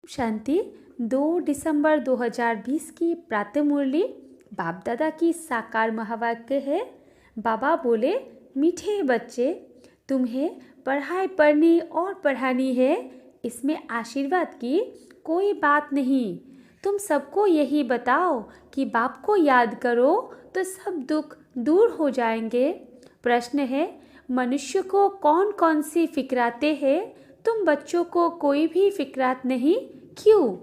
शांति 2 दिसंबर 2020 की प्रातः मुरली बाप दादा की साकार महावाक्य है। बाबा बोले, मीठे बच्चे, तुम्हें पढ़ाई पढ़नी और पढ़ानी है, इसमें आशीर्वाद की कोई बात नहीं। तुम सबको यही बताओ कि बाप को याद करो तो सब दुख दूर हो जाएंगे। प्रश्न है, मनुष्य को कौन कौन सी फिक्राते हैं? तुम बच्चों को कोई भी फिक्रात नहीं, क्यों?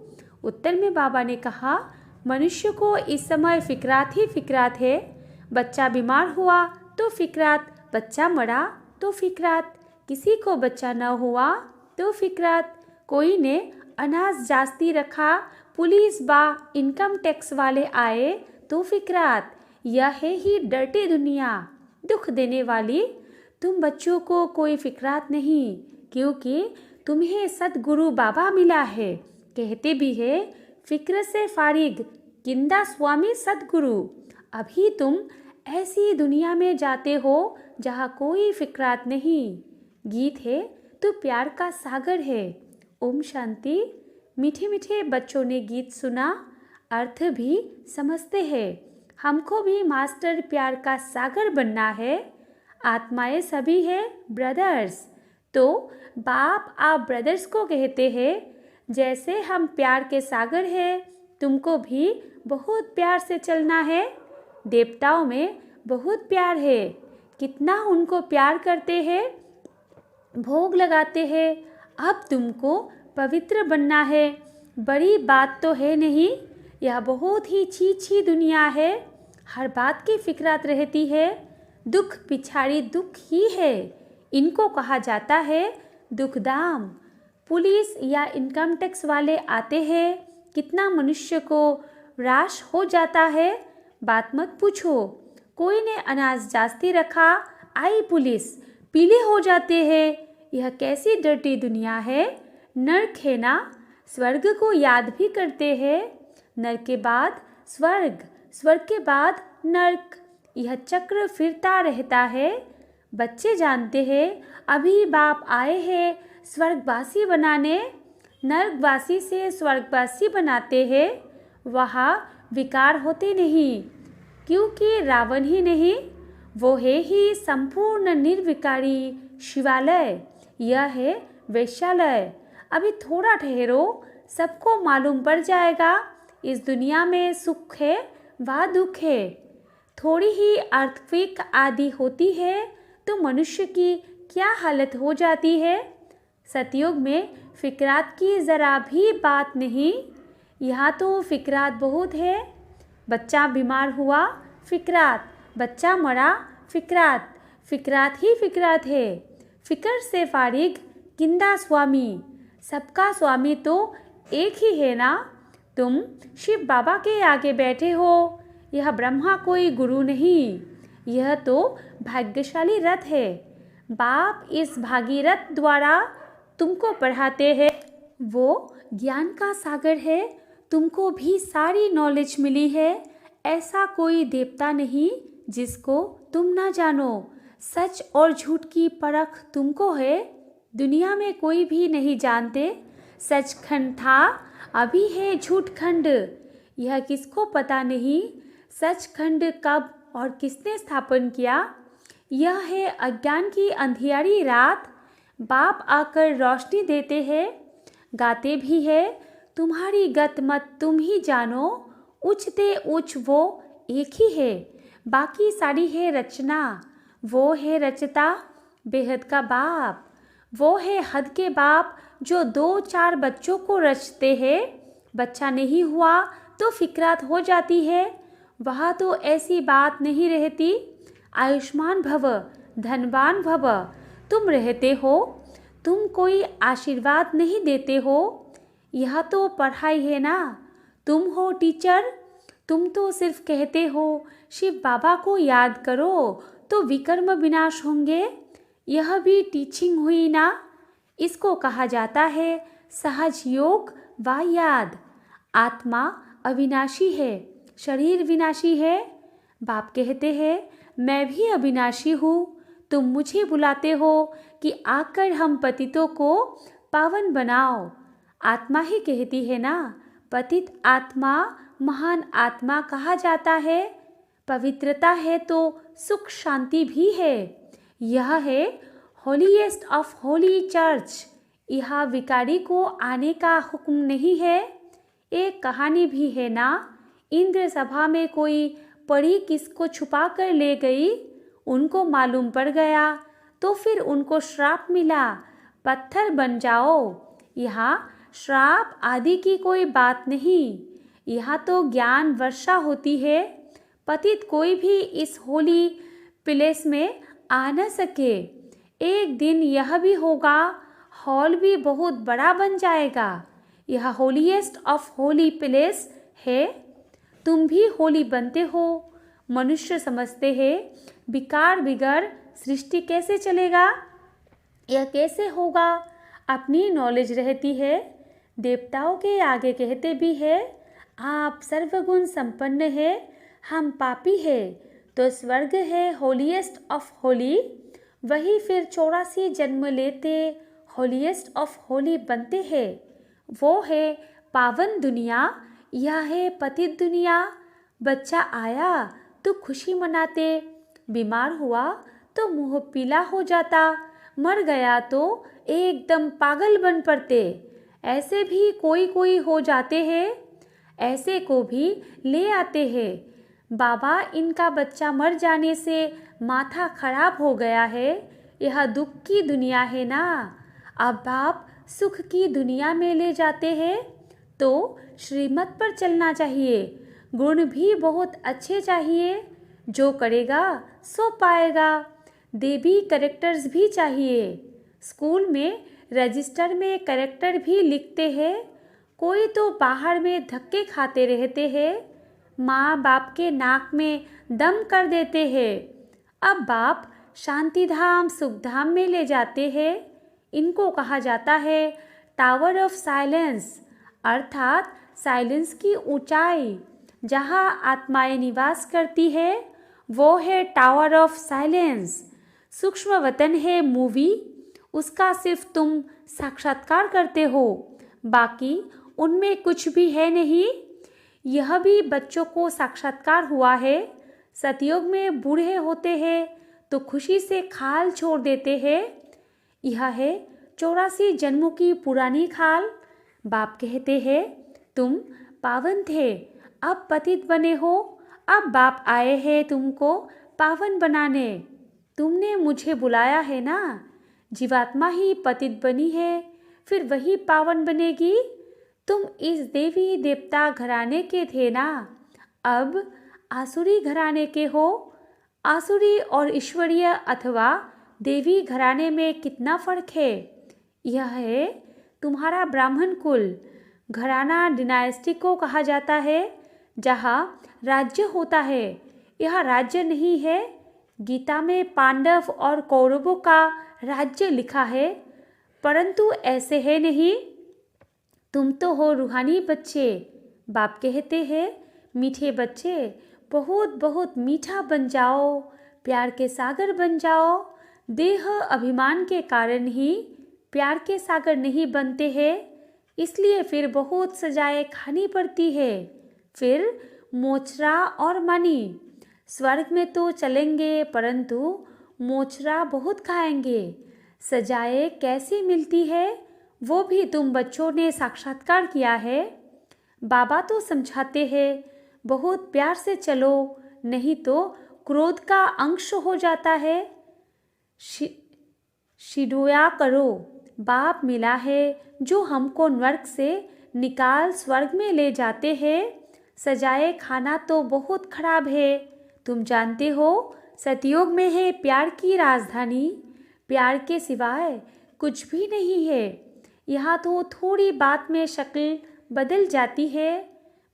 उत्तर में बाबा ने कहा, मनुष्य को इस समय फिक्रात ही फिक्रात है। बच्चा बीमार हुआ तो फिक्रात, बच्चा मरा तो फिक्रात, किसी को बच्चा न हुआ तो फिक्रात, कोई ने अनाज जास्ती रखा, पुलिस बा इनकम टैक्स वाले आए तो फिक्रात। यह है ही डर्टी दुनिया, दुख देने वाली। तुम बच्चों को कोई फिक्रात नहीं, क्योंकि तुम्हें सदगुरु बाबा मिला है। कहते भी है, फिक्र से फारिग किंदा स्वामी सदगुरु। अभी तुम ऐसी दुनिया में जाते हो जहाँ कोई फिक्रात नहीं। गीत है तो प्यार का सागर है। ओम शांति। मीठे मीठे बच्चों ने गीत सुना, अर्थ भी समझते हैं। हमको भी मास्टर प्यार का सागर बनना है। आत्माएं सभी है ब्रदर्स, तो बाप आप ब्रदर्स को कहते हैं। जैसे हम प्यार के सागर हैं, तुमको भी बहुत प्यार से चलना है। देवताओं में बहुत प्यार है, कितना उनको प्यार करते हैं, भोग लगाते हैं। अब तुमको पवित्र बनना है। बड़ी बात तो है नहीं, यह बहुत ही छी दुनिया है। हर बात की फिक्रात रहती है। दुख पिछाड़ी दुख ही है, इनको कहा जाता है दुखदाम। पुलिस या इनकम टैक्स वाले आते हैं, कितना मनुष्य को राश हो जाता है। बात मत पूछो, कोई ने अनाज जास्ती रखा, आई पुलिस, पीले हो जाते हैं। यह कैसी डर्टी दुनिया है। नर्क है ना, स्वर्ग को याद भी करते हैं। नर्क के बाद स्वर्ग, स्वर्ग के बाद नर्क, यह चक्र फिरता रहता है। बच्चे जानते हैं, अभी बाप आए हैं स्वर्गवासी बनाने। नर्कवासी से स्वर्गवासी बनाते हैं। वहाँ विकार होते नहीं, क्योंकि रावण ही नहीं, वो है ही संपूर्ण निर्विकारी शिवालय। यह है वैश्यालय। अभी थोड़ा ठहरो, सबको मालूम पड़ जाएगा। इस दुनिया में सुख है व दुख है। थोड़ी ही अर्थक्वेक आदि होती है तो मनुष्य की क्या हालत हो जाती है। सतयुग में फिक्रात की ज़रा भी बात नहीं, यहाँ तो फिक्रात बहुत है। बच्चा बीमार हुआ, फिक्रात, बच्चा मरा, फिक्रात, फिक्रात ही फिक्रात है। फिक्र से फारिग किंदा स्वामी, सबका स्वामी तो एक ही है ना। तुम शिव बाबा के आगे बैठे हो, यह ब्रह्मा कोई गुरु नहीं, यह तो भाग्यशाली रथ है। बाप इस भागीरथ द्वारा तुमको पढ़ाते हैं। वो ज्ञान का सागर है, तुमको भी सारी नॉलेज मिली है। ऐसा कोई देवता नहीं जिसको तुम ना जानो। सच और झूठ की परख तुमको है। दुनिया में कोई भी नहीं जानते। सचखंड था, अभी है झूठखंड, यह किसको पता नहीं। सचखंड कब और किसने स्थापन किया? यह है अज्ञान की अंधियारी रात। बाप आकर रोशनी देते हैं। गाते भी है, तुम्हारी गत मत तुम ही जानो। उचते उच वो एक ही है, बाकी सारी है रचना। वो है रचता बेहद का बाप, वो है हद के बाप जो 2-4 बच्चों को रचते हैं। बच्चा नहीं हुआ तो फिक्रात हो जाती है। वहाँ तो ऐसी बात नहीं रहती। आयुष्मान भव, धनवान भव, तुम रहते हो, तुम कोई आशीर्वाद नहीं देते हो। यह तो पढ़ाई है ना, तुम हो टीचर। तुम तो सिर्फ कहते हो शिव बाबा को याद करो तो विकर्म विनाश होंगे। यह भी टीचिंग हुई ना। इसको कहा जाता है सहज योग व याद। आत्मा अविनाशी है, शरीर विनाशी है। बाप कहते हैं, मैं भी अविनाशी हूँ। तुम मुझे बुलाते हो कि आकर हम पतितों को पावन बनाओ। आत्मा ही कहती है ना, पतित आत्मा महान आत्मा कहा जाता है। पवित्रता है तो सुख शांति भी है। यह है होलीएस्ट ऑफ होली चर्च। यहाँ विकारी को आने का हुक्म नहीं है। एक कहानी भी है ना, इंद्र सभा में कोई परी किसको छुपा कर ले गई, उनको मालूम पड़ गया तो फिर उनको श्राप मिला, पत्थर बन जाओ। यहाँ श्राप आदि की कोई बात नहीं, यहाँ तो ज्ञान वर्षा होती है। पतित कोई भी इस होली प्लेस में आ न सके। एक दिन यह भी होगा, हॉल भी बहुत बड़ा बन जाएगा। यह होलीएस्ट ऑफ होली प्लेस है। तुम भी होली बनते हो। मनुष्य समझते हैं विकार बिगर सृष्टि कैसे चलेगा, यह कैसे होगा। अपनी नॉलेज रहती है। देवताओं के आगे कहते भी है, आप सर्वगुण संपन्न है, हम पापी है, तो स्वर्ग है होलीएस्ट ऑफ होली। वही फिर 84 जन्म लेते होलीएस्ट ऑफ होली बनते हैं। वो है पावन दुनिया, यह है पतित दुनिया। बच्चा आया तो खुशी मनाते, बीमार हुआ तो मुंह पीला हो जाता, मर गया तो एकदम पागल बन पड़ते। ऐसे भी कोई कोई हो जाते हैं। ऐसे को भी ले आते हैं। बाबा, इनका बच्चा मर जाने से माथा खराब हो गया है, यह दुख की दुनिया है ना। अब आप सुख की दुनिया में ले जाते हैं तो श्रीमत पर चलना चाहिए। गुण भी बहुत अच्छे चाहिए, जो करेगा सो पाएगा। देवी कैरेक्टर्स भी चाहिए। स्कूल में रजिस्टर में कैरेक्टर भी लिखते हैं। कोई तो बाहर में धक्के खाते रहते हैं, माँ बाप के नाक में दम कर देते हैं। अब बाप शांतिधाम सुखधाम में ले जाते हैं। इनको कहा जाता है टावर ऑफ साइलेंस, अर्थात साइलेंस की ऊंचाई। जहाँ आत्माएं निवास करती है वो है टावर ऑफ साइलेंस। सूक्ष्म वतन है मूवी, उसका सिर्फ तुम साक्षात्कार करते हो, बाकी उनमें कुछ भी है नहीं। यह भी बच्चों को साक्षात्कार हुआ है। सतयुग में बूढ़े होते हैं तो खुशी से खाल छोड़ देते हैं। यह है 84 जन्मों की पुरानी खाल। बाप कहते हैं तुम पावन थे, अब पतित बने हो। अब बाप आए हैं तुमको पावन बनाने। तुमने मुझे बुलाया है ना। जीवात्मा ही पतित बनी है, फिर वही पावन बनेगी। तुम इस देवी देवता घराने के थे ना, अब आसुरी घराने के हो। आसुरी और ईश्वरीय अथवा देवी घराने में कितना फर्क है। यह है तुम्हारा ब्राह्मण कुल। घराना डिनाइस्टी को कहा जाता है, जहाँ राज्य होता है। यह राज्य नहीं है। गीता में पांडव और कौरवों का राज्य लिखा है, परंतु ऐसे है नहीं। तुम तो हो रूहानी बच्चे। बाप कहते हैं मीठे बच्चे, बहुत बहुत मीठा बन जाओ, प्यार के सागर बन जाओ। देह अभिमान के कारण ही प्यार के सागर नहीं बनते हैं, इसलिए फिर बहुत सजाएं खानी पड़ती है। फिर मोचरा और मनी। स्वर्ग में तो चलेंगे, परंतु मोचरा बहुत खाएंगे। सजाएं कैसी मिलती है वो भी तुम बच्चों ने साक्षात्कार किया है। बाबा तो समझाते हैं बहुत प्यार से चलो, नहीं तो क्रोध का अंश हो जाता है। शिडोया करो। बाप मिला है जो हमको नर्क से निकाल स्वर्ग में ले जाते हैं। सजाए खाना तो बहुत खराब है। तुम जानते हो सतयुग में है प्यार की राजधानी। प्यार के सिवाय कुछ भी नहीं है। यहाँ तो थोड़ी बात में शक्ल बदल जाती है।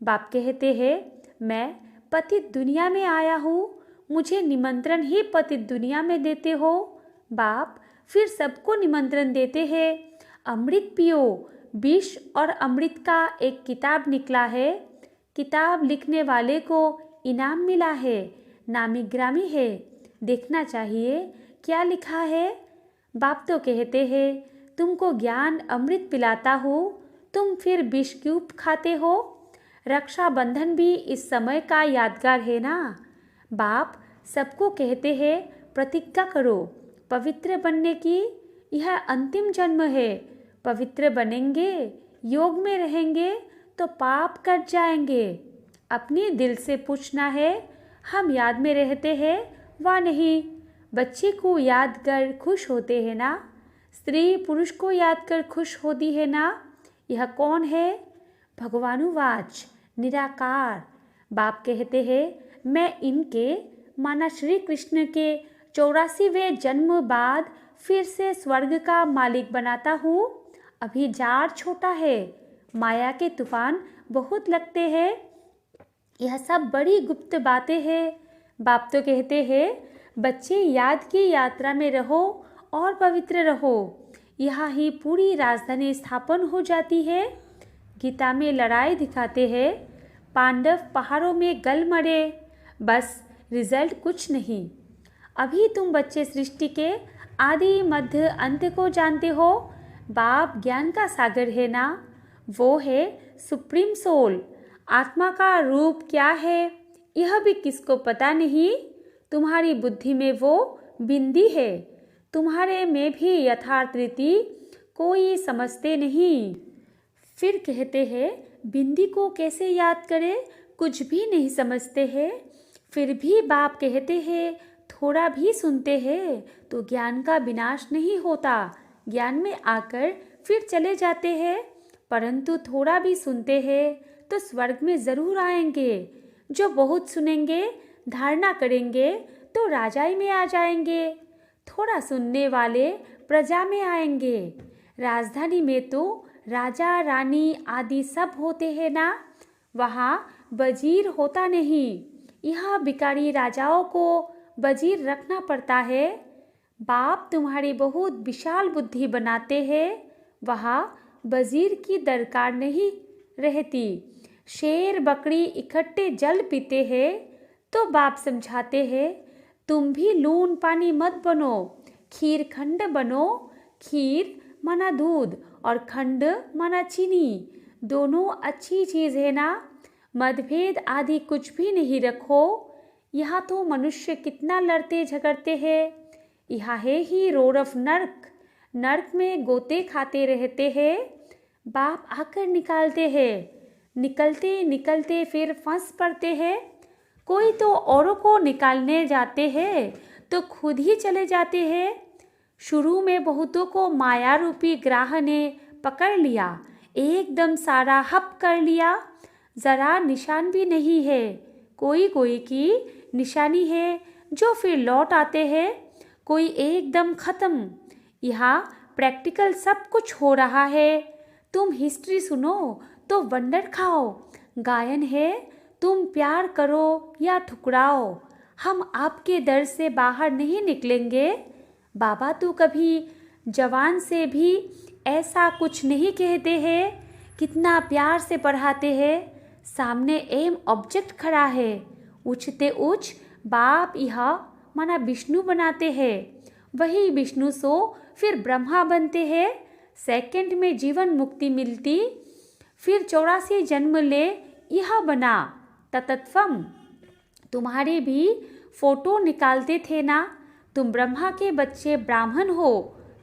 बाप कहते हैं मैं पतित दुनिया में आया हूँ, मुझे निमंत्रण ही पतित दुनिया में देते हो। बाप फिर सबको निमंत्रण देते हैं, अमृत पियो। विष और अमृत का एक किताब निकला है। किताब लिखने वाले को इनाम मिला है, नामी ग्रामी है। देखना चाहिए क्या लिखा है। बाप तो कहते हैं तुमको ज्ञान अमृत पिलाता हूँ, तुम फिर विष क्यों खाते हो? रक्षाबंधन भी इस समय का यादगार है ना। बाप सबको कहते हैं प्रतिज्ञा करो पवित्र बनने की, यह अंतिम जन्म है। पवित्र बनेंगे, योग में रहेंगे तो पाप कट जाएंगे। अपने दिल से पूछना है, हम याद में रहते हैं व नहीं। बच्चे को याद कर खुश होते हैं ना, स्त्री पुरुष को याद कर खुश होती है ना। यह कौन है? भगवानुवाच निराकार। बाप कहते हैं, मैं इनके माना श्री कृष्ण के 84वें जन्म बाद फिर से स्वर्ग का मालिक बनाता हूँ। अभी जार छोटा है, माया के तूफान बहुत लगते हैं। यह सब बड़ी गुप्त बातें हैं। बाप तो कहते हैं, बच्चे याद की यात्रा में रहो और पवित्र रहो, यहाँ ही पूरी राजधानी स्थापन हो जाती है। गीता में लड़ाई दिखाते हैं, पांडव पहाड़ों में गल मरे, बस रिजल्ट कुछ नहीं। अभी तुम बच्चे सृष्टि के आदि मध्य अंत को जानते हो। बाप ज्ञान का सागर है ना, वो है सुप्रीम सोल। आत्मा का रूप क्या है यह भी किसको पता नहीं। तुम्हारी बुद्धि में वो बिंदी है, तुम्हारे में भी यथार्थ रीति कोई समझते नहीं। फिर कहते हैं, बिंदी को कैसे याद करें, कुछ भी नहीं समझते हैं। फिर भी बाप कहते हैं, थोड़ा भी सुनते हैं तो ज्ञान का विनाश नहीं होता। ज्ञान में आकर फिर चले जाते हैं, परंतु थोड़ा भी सुनते हैं तो स्वर्ग में ज़रूर आएंगे। जो बहुत सुनेंगे, धारणा करेंगे तो राजाई में आ जाएंगे। थोड़ा सुनने वाले प्रजा में आएंगे। राजधानी में तो राजा रानी आदि सब होते हैं ना, वहाँ वजीर होता नहीं। यहाँ भिखारी राजाओं को वजीर रखना पड़ता है। बाप तुम्हारी बहुत विशाल बुद्धि बनाते हैं, वहाँ वजीर की दरकार नहीं रहती। शेर बकरी इकट्ठे जल पीते हैं तो बाप समझाते हैं, तुम भी लून पानी मत बनो, खीर खंड बनो। खीर माना दूध और खंड माना चीनी, दोनों अच्छी चीज़ है ना। मतभेद आदि कुछ भी नहीं रखो। यहाँ तो मनुष्य कितना लड़ते झगड़ते हैं। यहाँ है ही रोड ऑफ नर्क, नर्क में गोते खाते रहते हैं। बाप आकर निकालते हैं, निकलते निकलते फिर फंस पड़ते हैं। कोई तो औरों को निकालने जाते हैं तो खुद ही चले जाते हैं। शुरू में बहुतों को माया रूपी ग्राह ने पकड़ लिया, एकदम सारा हप कर लिया। ज़रा निशान भी नहीं है, कोई कोई की निशानी है जो फिर लौट आते हैं, कोई एकदम ख़त्म। यहाँ प्रैक्टिकल सब कुछ हो रहा है। तुम हिस्ट्री सुनो तो वंडर खाओ। गायन है, तुम प्यार करो या ठुकराओ, हम आपके दर से बाहर नहीं निकलेंगे। बाबा तो कभी जवान से भी ऐसा कुछ नहीं कहते हैं। कितना प्यार से पढ़ाते हैं, सामने एम ऑब्जेक्ट खड़ा है। उछते उछ बाप यह माना विष्णु बनाते हैं, वही विष्णु सो फिर ब्रह्मा बनते हैं। सेकंड में जीवन मुक्ति मिलती, फिर 84 जन्म ले यह बना ततत्वम। तुम्हारे भी फोटो निकालते थे ना, तुम ब्रह्मा के बच्चे ब्राह्मण हो।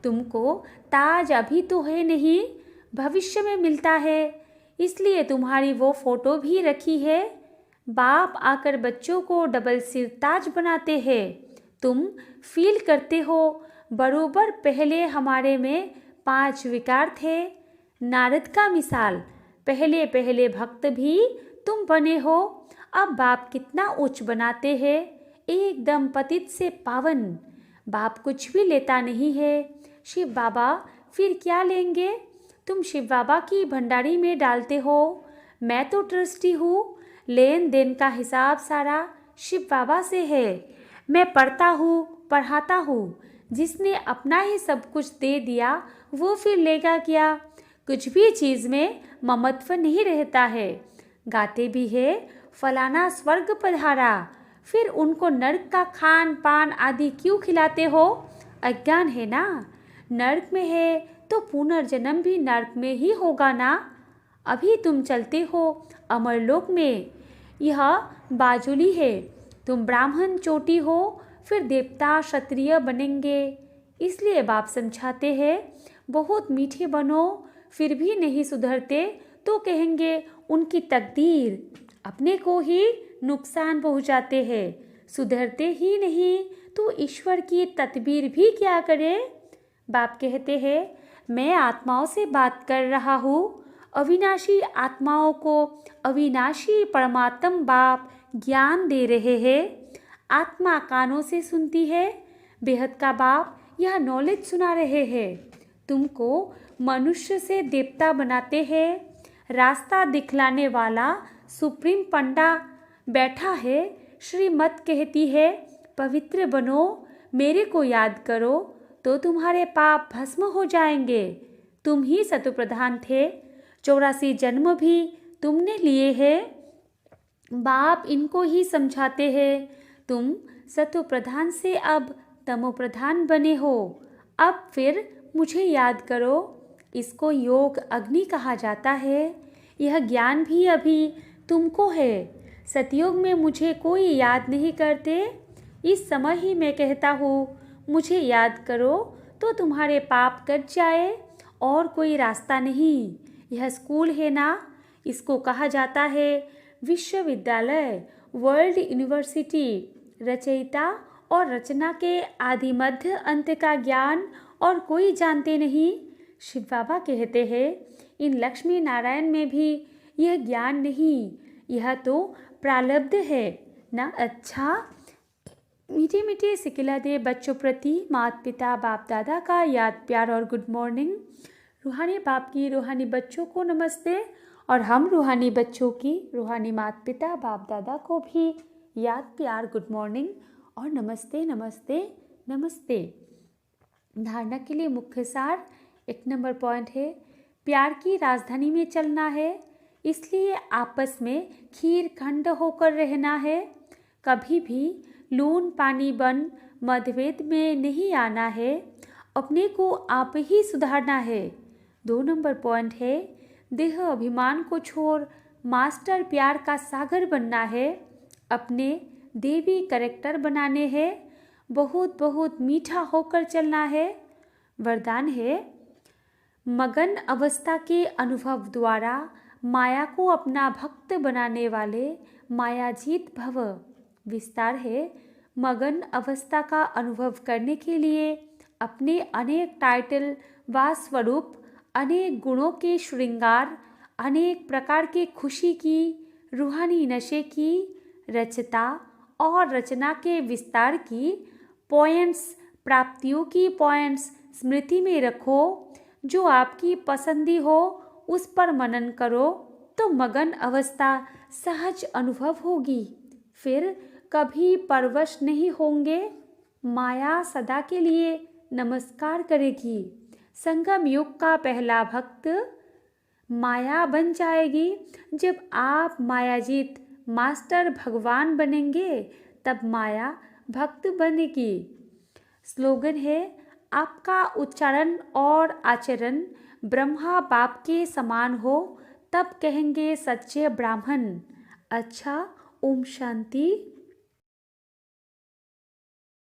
तुमको ताज अभी तो है नहीं, भविष्य में मिलता है, इसलिए तुम्हारी वो फोटो भी रखी है। बाप आकर बच्चों को डबल सिर ताज बनाते हैं। तुम फील करते हो बरोबर पहले हमारे में 5 विकार थे। नारद का मिसाल, पहले पहले भक्त भी तुम बने हो। अब बाप कितना उच्च बनाते हैं, एकदम पतित से पावन। बाप कुछ भी लेता नहीं है। शिव बाबा फिर क्या लेंगे? तुम शिव बाबा की भंडारी में डालते हो। मैं तो ट्रस्टी हूँ, लेन देन का हिसाब सारा शिव बाबा से है। मैं पढ़ता हूँ, पढ़ाता हूँ। जिसने अपना ही सब कुछ दे दिया वो फिर लेगा क्या? कुछ भी चीज़ में ममत्व नहीं रहता है। गाते भी है, फलाना स्वर्ग पधारा, फिर उनको नर्क का खान पान आदि क्यों खिलाते हो? अज्ञान है ना। नर्क में है तो पुनर्जन्म भी नर्क में ही होगा ना। अभी तुम चलते हो अमरलोक में, यह बाजुली है। तुम ब्राह्मण चोटी हो, फिर देवता क्षत्रिय बनेंगे। इसलिए बाप समझाते हैं, बहुत मीठे बनो, फिर भी नहीं सुधरते तो कहेंगे उनकी तकदीर। अपने को ही नुकसान पहुंचाते हैं, सुधरते ही नहीं तो ईश्वर की तदबीर भी क्या करे। बाप कहते हैं, मैं आत्माओं से बात कर रहा हूँ। अविनाशी आत्माओं को अविनाशी परमात्म बाप ज्ञान दे रहे हैं। आत्मा कानों से सुनती है, बेहद का बाप यह नॉलेज सुना रहे हैं। तुमको मनुष्य से देवता बनाते हैं। रास्ता दिखलाने वाला सुप्रीम पंडा बैठा है। श्रीमत कहती है, पवित्र बनो, मेरे को याद करो तो तुम्हारे पाप भस्म हो जाएंगे। तुम ही सतो प्रधान थे, 84 जन्म भी तुमने लिए हैं। बाप इनको ही समझाते हैं, तुम सतो प्रधान से अब तमो प्रधान बने हो। अब फिर मुझे याद करो। इसको योग अग्नि कहा जाता है। यह ज्ञान भी अभी तुमको है। सतयुग में मुझे कोई याद नहीं करते, इस समय ही मैं कहता हूँ मुझे याद करो तो तुम्हारे पाप कट जाए, और कोई रास्ता नहीं। यह स्कूल है ना, इसको कहा जाता है विश्वविद्यालय, वर्ल्ड यूनिवर्सिटी। रचयिता और रचना के आदि मध्य अंत का ज्ञान और कोई जानते नहीं। शिव बाबा कहते हैं, इन लक्ष्मी नारायण में भी यह ज्ञान नहीं, यह तो प्रारब्ध है ना। अच्छा, मीठे मीठे सिकिला दे बच्चों प्रति माता पिता बाप दादा का याद प्यार और गुड मॉर्निंग। रूहानी बाप की रूहानी बच्चों को नमस्ते, और हम रूहानी बच्चों की रूहानी माता पिता बाप दादा को भी याद प्यार गुड मॉर्निंग और नमस्ते नमस्ते नमस्ते। धारणा के लिए मुख्य सार 1 नंबर पॉइंट है, प्यार की राजधानी में चलना है, इसलिए आपस में खीर खंड होकर रहना है। कभी भी लून पानी बन मतभेद में नहीं आना है, अपने को आप ही सुधारना है। 2 नंबर पॉइंट है, देह अभिमान को छोड़ मास्टर प्यार का सागर बनना है, अपने देवी कैरेक्टर बनाने हैं, बहुत बहुत मीठा होकर चलना है। वरदान है, मगन अवस्था के अनुभव द्वारा माया को अपना भक्त बनाने वाले मायाजीत भव। विस्तार है, मगन अवस्था का अनुभव करने के लिए अपने अनेक टाइटल व स्वरूप, अनेक गुणों के श्रृंगार, अनेक प्रकार के खुशी की, रूहानी नशे की, रचता और रचना के विस्तार की पॉइंट्स, प्राप्तियों की पॉइंट्स स्मृति में रखो। जो आपकी पसंदी हो उस पर मनन करो तो मगन अवस्था सहज अनुभव होगी, फिर कभी परवश नहीं होंगे। माया सदा के लिए नमस्कार करेगी। संगम युग का पहला भक्त माया बन जाएगी। जब आप मायाजीत मास्टर भगवान बनेंगे तब माया भक्त बनेगी। स्लोगन है, आपका उच्चारण और आचरण ब्रह्मा बाप के समान हो तब कहेंगे सच्चे ब्राह्मण। अच्छा, ओम शांति।